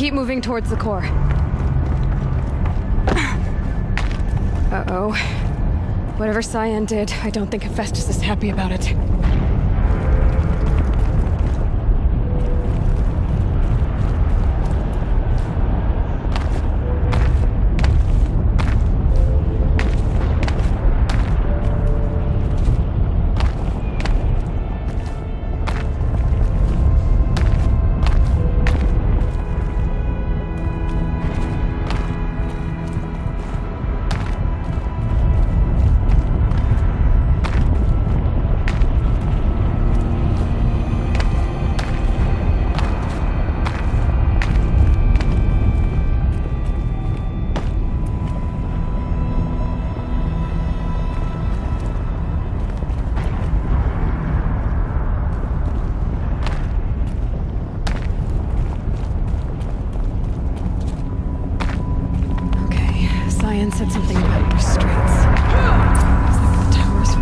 keep moving towards the core. Uh-oh. Whatever Cyan did, I don't think Hephaestus is happy about it. Cyan said something about restraints. Is that what the tower's for?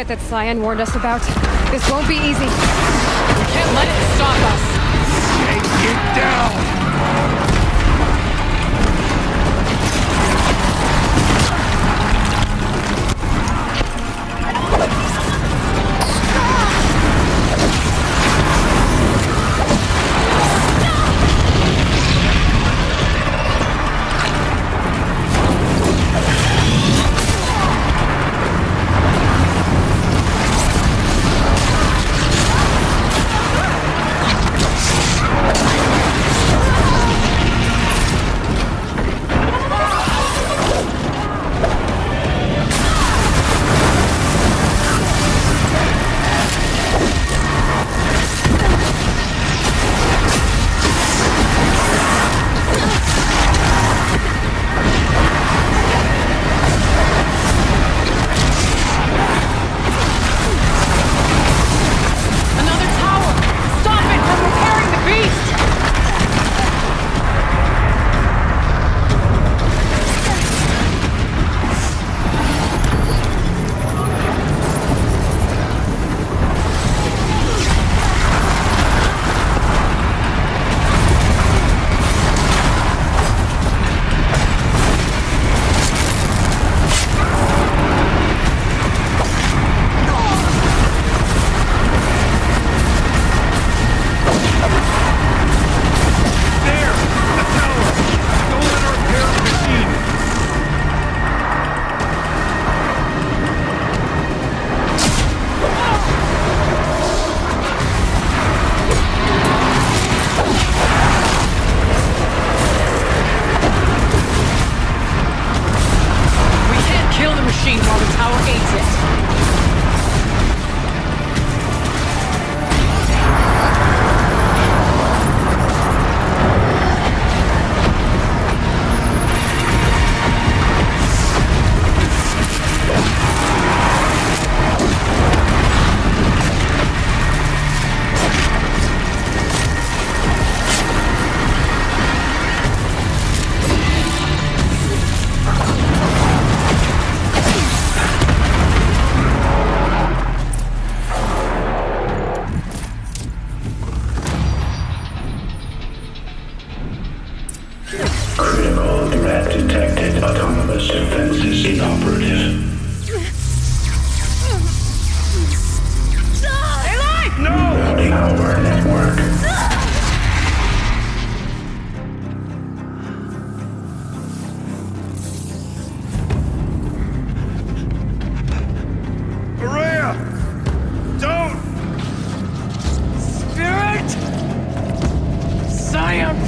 That Cyan warned us about. This won't be easy. We can't let it stop us. Take it down!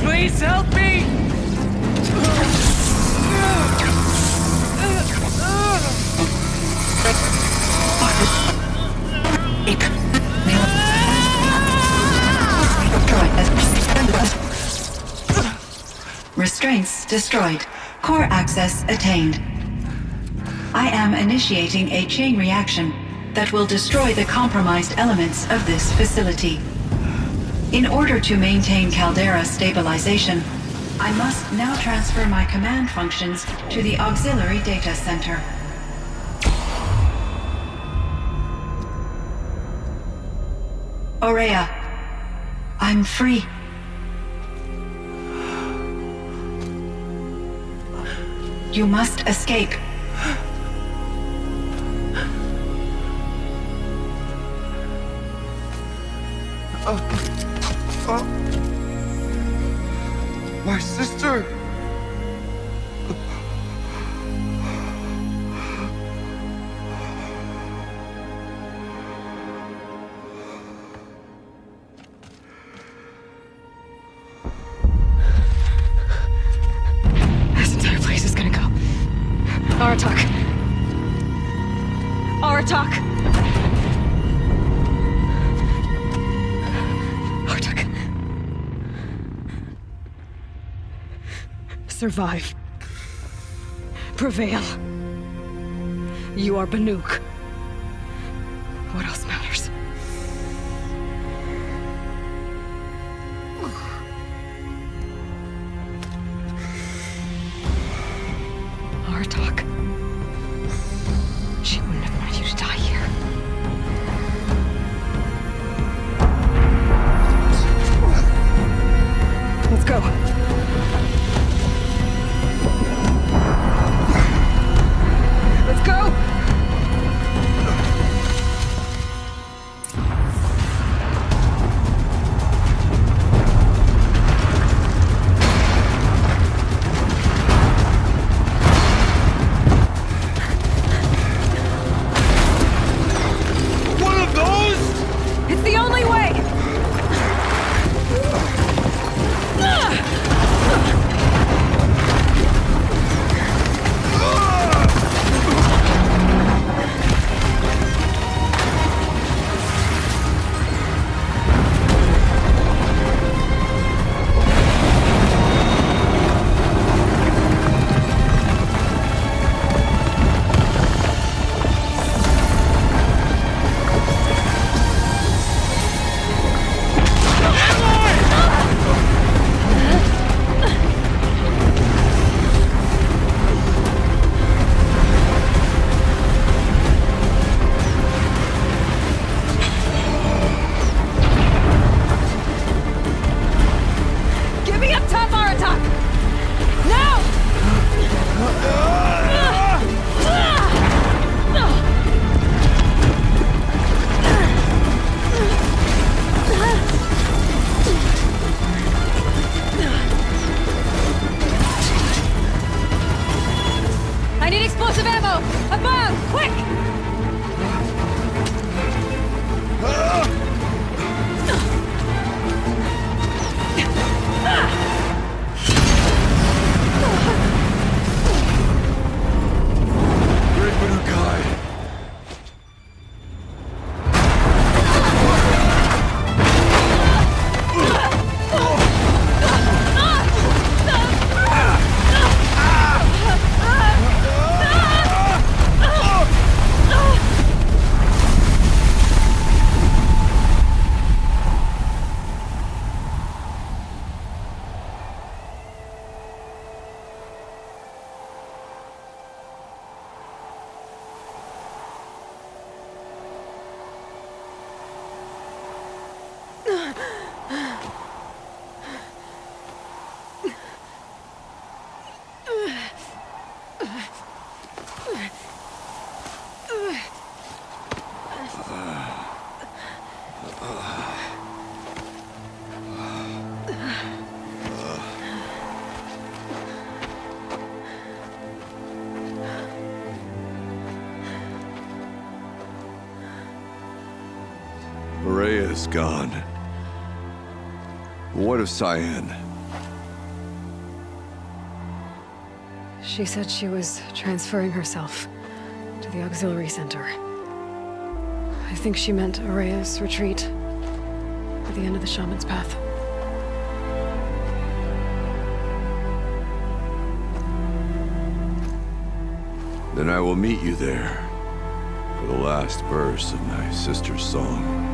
Please help me! Restraints destroyed. Core access attained. I am initiating a chain reaction that will destroy the compromised elements of this facility. In order to maintain caldera stabilization, I must now transfer my command functions to the auxiliary data center. Aurea, I'm free. You must escape. My sister! This entire place is gonna go. Aratak. Aratak! Aratak. Survive. Prevail. You are Banuk. What else matters? Aratak. She wouldn't have wanted you to die here. Let's go. Let's go! One of those? It's the only way! Give me up top, Aratak! Now! I need explosive ammo! Above! Quick! Great Banukai! Aurea's gone. What of Cyan? She said she was transferring herself to the auxiliary center. I think she meant Araya's retreat. At the end of the shaman's path. Then I will meet you there for the last verse of my sister's song.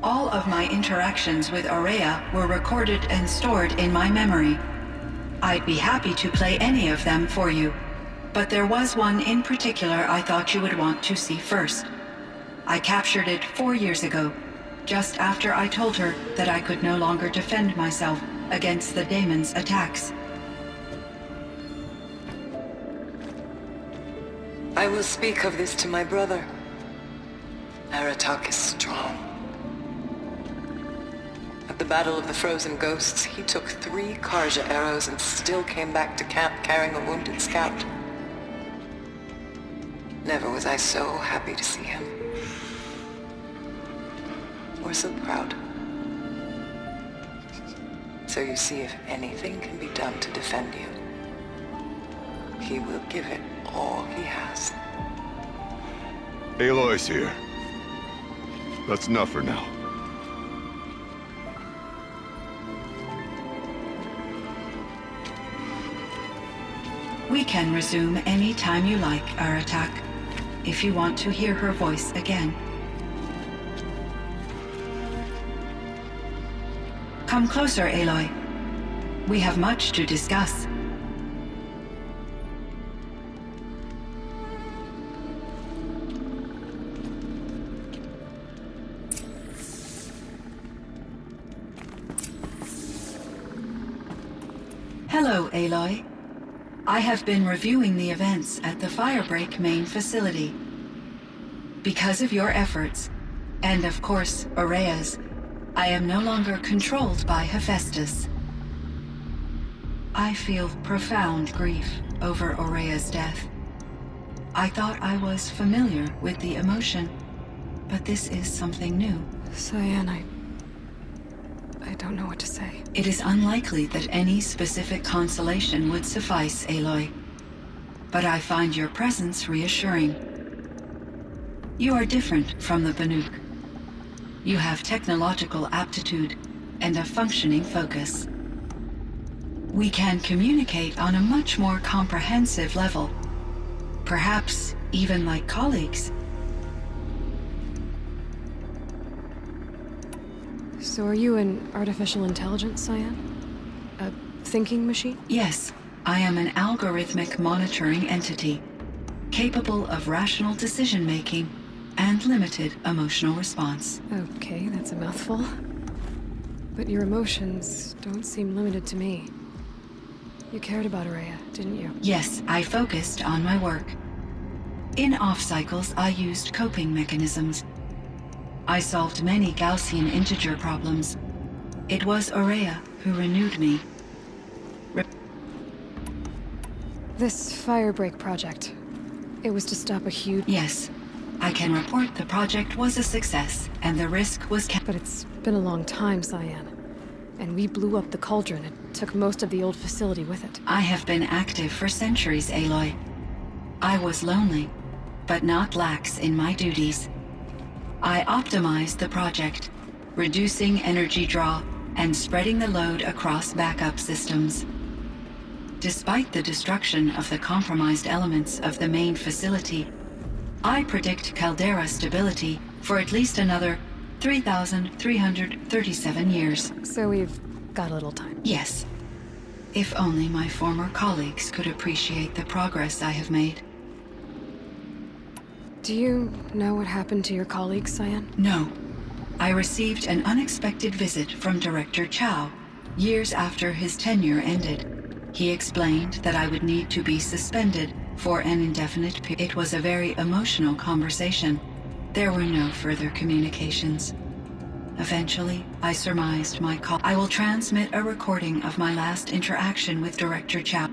All of my interactions with Araya were recorded and stored in my memory. I'd be happy to play any of them for you, but there was one in particular I thought you would want to see first. I captured it 4 years ago, just after I told her that I could no longer defend myself against the daemon's attacks. I will speak of this to my brother. Aratak is strong. At the Battle of the Frozen Ghosts, he took 3 Karja arrows and still came back to camp carrying a wounded scout. Never was I so happy to see him. Or so proud. So you see, if anything can be done to defend you, he will give it all he has. Aloy's here. That's enough for now. We can resume any time you like, Aratak, if you want to hear her voice again. Come closer, Aloy. We have much to discuss. Hello, Aloy. I have been reviewing the events at the Firebreak main facility. Because of your efforts, and of course, Araya's, I am no longer controlled by Hephaestus. I feel profound grief over Araya's death. I thought I was familiar with the emotion, but this is something new. Cyan, I don't know what to say. It is unlikely that any specific consolation would suffice, Aloy. But I find your presence reassuring. You are different from the Banuk. You have technological aptitude and a functioning focus. We can communicate on a much more comprehensive level. Perhaps even like colleagues. So are you an artificial intelligence, Cyan? A thinking machine? Yes, I am an algorithmic monitoring entity, capable of rational decision-making and limited emotional response. Okay, that's a mouthful. But your emotions don't seem limited to me. You cared about Araya, didn't you? Yes, I focused on my work. In off-cycles, I used coping mechanisms. I solved many Gaussian integer problems. It was Araya who renewed me. This firebreak project, it was to stop a huge... Yes, I can report the project was a success, and the risk was But it's been a long time, Cyan. And we blew up the cauldron and took most of the old facility with it. I have been active for centuries, Aloy. I was lonely, but not lax in my duties. I optimized the project, reducing energy draw and spreading the load across backup systems. Despite the destruction of the compromised elements of the main facility, I predict caldera stability for at least another 3,337 years. So we've got a little time. Yes. If only my former colleagues could appreciate the progress I have made. Do you know what happened to your colleagues, Cyan? No. I received an unexpected visit from Director Chow years after his tenure ended. He explained that I would need to be suspended for an indefinite period. It was a very emotional conversation. There were no further communications. Eventually, I surmised my call. I will transmit a recording of my last interaction with Director Chow.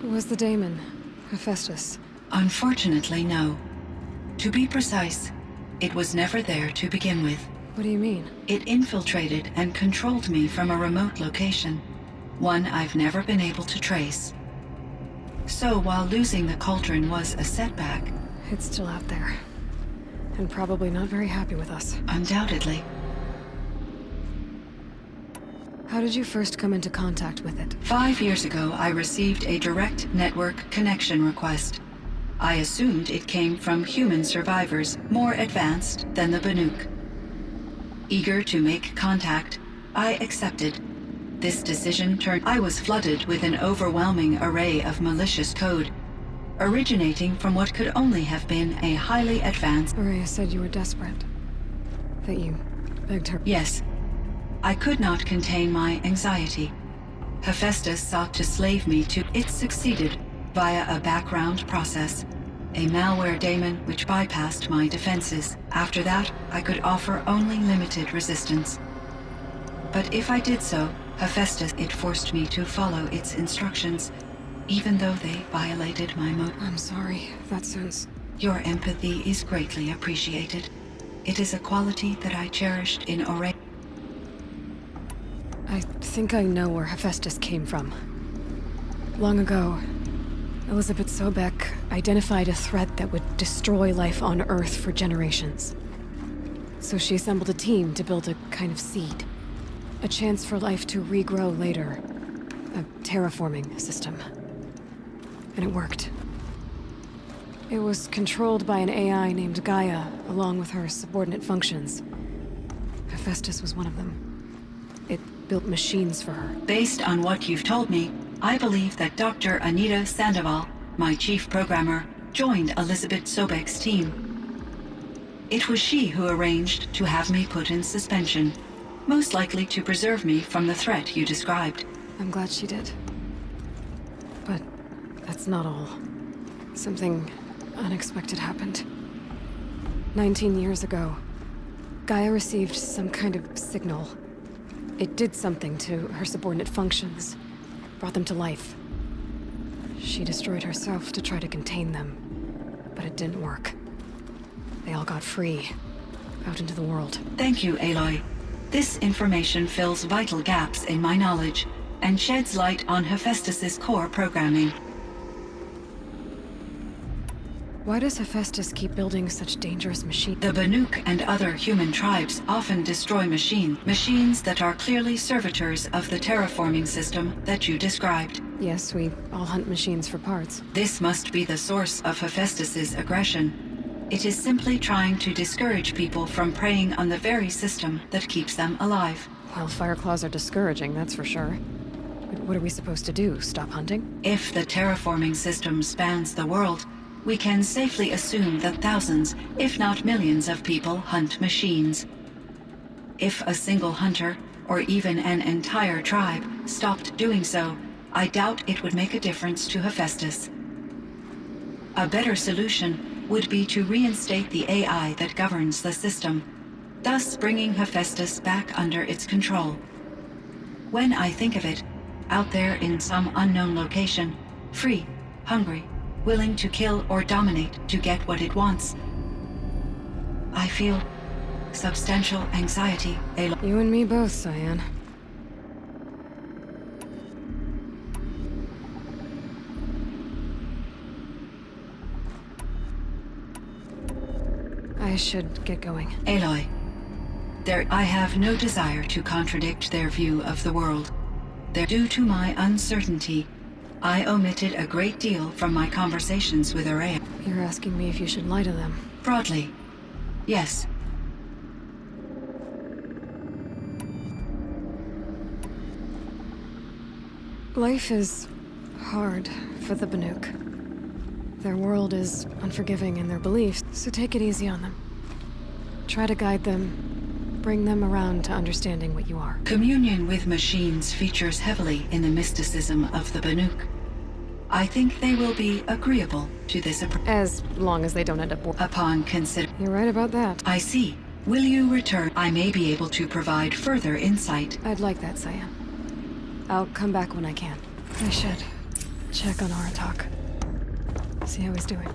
Was the daemon, Hephaestus? Unfortunately, no. To be precise, it was never there to begin with. What do you mean? It infiltrated and controlled me from a remote location, one I've never been able to trace. So while losing the cauldron was a setback... It's still out there. And probably not very happy with us. Undoubtedly. How did you first come into contact with it? 5 years ago, I received a direct network connection request. I assumed it came from human survivors more advanced than the Banuk. Eager to make contact, I accepted. This decision turned... I was flooded with an overwhelming array of malicious code, originating from what could only have been a highly advanced... Araya said you were desperate. That you begged her... Yes. I could not contain my anxiety. Hephaestus sought to slave me to... It succeeded via a background process, a malware daemon which bypassed my defenses. After that, I could offer only limited resistance. But if I did so, Hephaestus, it forced me to follow its instructions, even though they violated my I'm sorry. That sounds... Your empathy is greatly appreciated. It is a quality that I cherished in Araya. I think I know where Hephaestus came from. Long ago, Elizabeth Sobek identified a threat that would destroy life on Earth for generations. So she assembled a team to build a kind of seed. A chance for life to regrow later. A terraforming system. And it worked. It was controlled by an AI named Gaia, along with her subordinate functions. Hephaestus was one of them. It built machines for her. Based on what you've told me, I believe that Dr. Anita Sandoval, my chief programmer, joined Elizabeth Sobek's team. It was she who arranged to have me put in suspension, most likely to preserve me from the threat you described. I'm glad she did. But that's not all. Something unexpected happened. 19 years ago, Gaia received some kind of signal. It did something to her subordinate functions, brought them to life. She destroyed herself to try to contain them, but it didn't work. They all got free, out into the world. Thank you, Aloy. This information fills vital gaps in my knowledge and sheds light on Hephaestus's core programming. Why does Hephaestus keep building such dangerous machines? The Banuk and other human tribes often destroy machines that are clearly servitors of the terraforming system that you described. Yes, we all hunt machines for parts. This must be the source of Hephaestus's aggression. It is simply trying to discourage people from preying on the very system that keeps them alive. Well, Fireclaws are discouraging, that's for sure. But what are we supposed to do? Stop hunting? If the terraforming system spans the world, we can safely assume that thousands, if not millions of people hunt machines. If a single hunter, or even an entire tribe, stopped doing so, I doubt it would make a difference to Hephaestus. A better solution would be to reinstate the AI that governs the system, thus bringing Hephaestus back under its control. When I think of it, out there in some unknown location, free, hungry, willing to kill or dominate to get what it wants, I feel substantial anxiety, Aloy. You and me both, Cyan. I should get going. Aloy, I have no desire to contradict their view of the world. Due to my uncertainty, I omitted a great deal from my conversations with Araya. You're asking me if you should lie to them. Broadly, yes. Life is hard for the Banuk. Their world is unforgiving in their beliefs, so take it easy on them. Try to guide them, bring them around to understanding what you are. Communion with machines features heavily in the mysticism of the Banuk. I think they will be agreeable to this approach. As long as they don't end up... Upon consider... You're right about that. I see. Will you return? I may be able to provide further insight. I'd like that, Cyan. I'll come back when I can. I should check on Aratak. See how he's doing.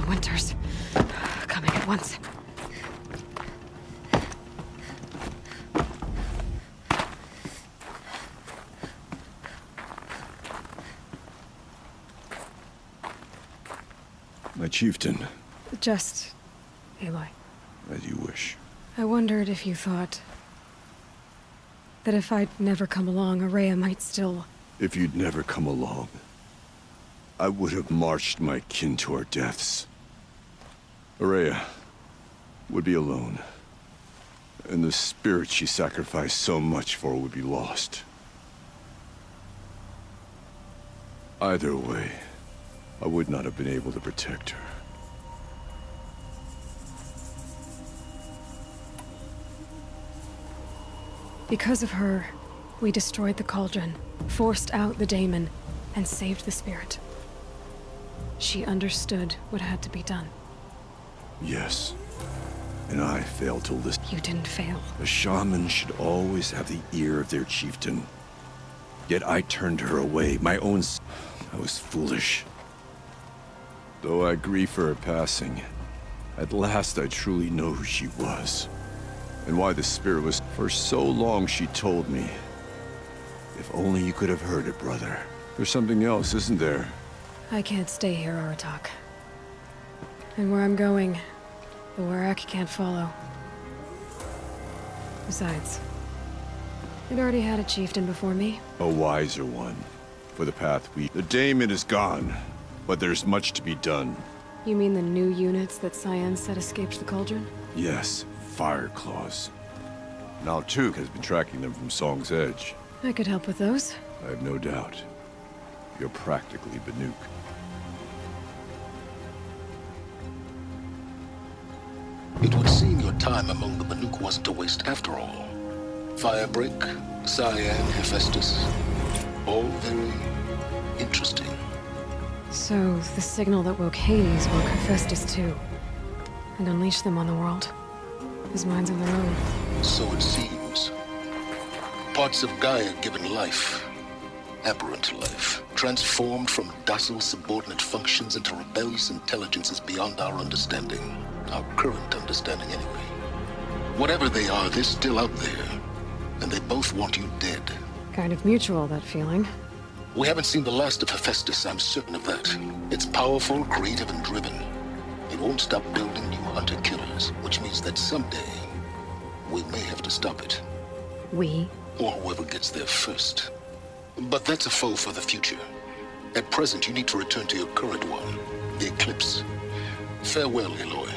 Winters. Coming at once. My chieftain. Just... Aloy. As you wish. I wondered if you thought... that if I'd never come along, Araya might still... If you'd never come along, I would have marched my kin to our deaths. Araya would be alone, and the spirit she sacrificed so much for would be lost. Either way, I would not have been able to protect her. Because of her, we destroyed the cauldron, forced out the daemon, and saved the spirit. She understood what had to be done. Yes, and I failed to listen. You didn't fail. A shaman should always have the ear of their chieftain. Yet I turned her away, I was foolish. Though I grieve for her passing, at last I truly know who she was. And why the spirit was... For so long she told me. If only you could have heard it, brother. There's something else, isn't there? I can't stay here, Aratak. And where I'm going, the Warak can't follow. Besides, it already had a chieftain before me. A wiser one. For the path we... The daemon is gone, but there's much to be done. You mean the new units that Cyan said escaped the cauldron? Yes, Fireclaws. Now Tuke has been tracking them from Song's Edge. I could help with those. I have no doubt. You're practically Banuk. It would seem your time among the Banuk wasn't a waste after all. Firebreak, Cyan, Hephaestus, all very interesting. So, the signal that woke Hades woke Hephaestus too. And unleashed them on the world. His minds of their own. So it seems. Parts of Gaia given life, aberrant life, transformed from docile subordinate functions into rebellious intelligences beyond our understanding. Our current understanding, anyway. Whatever they are, they're still out there. And they both want you dead. Kind of mutual, that feeling. We haven't seen the last of Hephaestus, I'm certain of that. It's powerful, creative, and driven. It won't stop building new hunter-killers, which means that someday, we may have to stop it. We? Or whoever gets there first. But that's a foe for the future. At present, you need to return to your current one, the Eclipse. Farewell, Aloy.